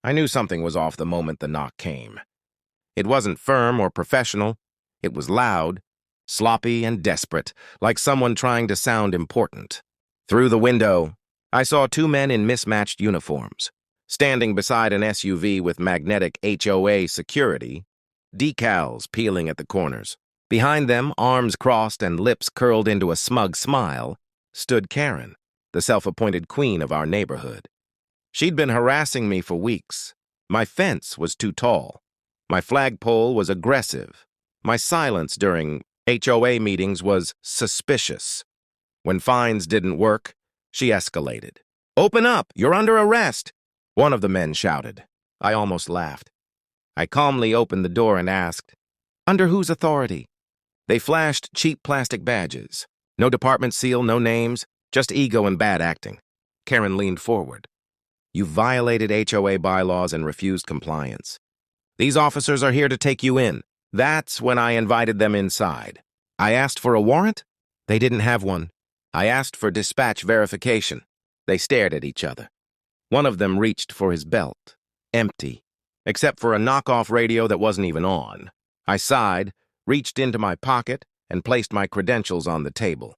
I knew something was off the moment the knock came. It wasn't firm or professional. It was loud, sloppy, and desperate, like someone trying to sound important. Through the window, I saw two men in mismatched uniforms, standing beside an SUV with magnetic HOA security, decals peeling at the corners. Behind them, arms crossed and lips curled into a smug smile, stood Karen, the self-appointed queen of our neighborhood. She'd been harassing me for weeks. My fence was too tall. My flagpole was aggressive. My silence during HOA meetings was suspicious. When fines didn't work, she escalated. "Open up! You're under arrest!" one of the men shouted. I almost laughed. I calmly opened the door and asked, "Under whose authority?" They flashed cheap plastic badges. No department seal, no names, just ego and bad acting. Karen leaned forward. "You violated HOA bylaws and refused compliance. These officers are here to take you in." That's when I invited them inside. I asked for a warrant. They didn't have one. I asked for dispatch verification. They stared at each other. One of them reached for his belt. Empty, except for a knockoff radio that wasn't even on. I sighed, reached into my pocket, and placed my credentials on the table.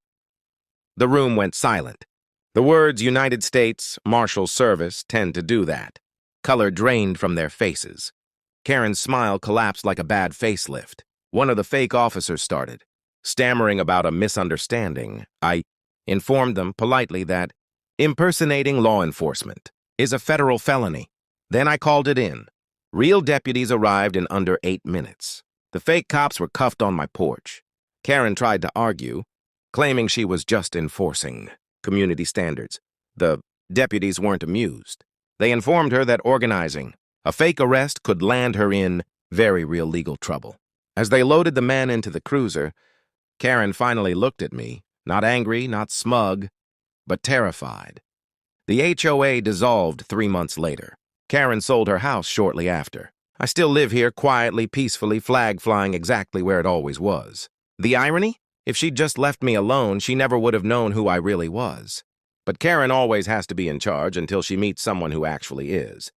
The room went silent. The words United States Marshal Service tend to do that. Color drained from their faces. Karen's smile collapsed like a bad facelift. One of the fake officers started. Stammering about a misunderstanding, I informed them politely that impersonating law enforcement is a federal felony. Then I called it in. Real deputies arrived in under 8 minutes. The fake cops were cuffed on my porch. Karen tried to argue, claiming she was just enforcing community standards. The deputies weren't amused. They informed her that organizing a fake arrest could land her in very real legal trouble. As they loaded the man into the cruiser, Karen finally looked at me, not angry, not smug, but terrified. The HOA dissolved 3 months later. Karen sold her house shortly after. I still live here quietly, peacefully, flag flying exactly where it always was. The irony? If she'd just left me alone, she never would have known who I really was. But Karen always has to be in charge until she meets someone who actually is.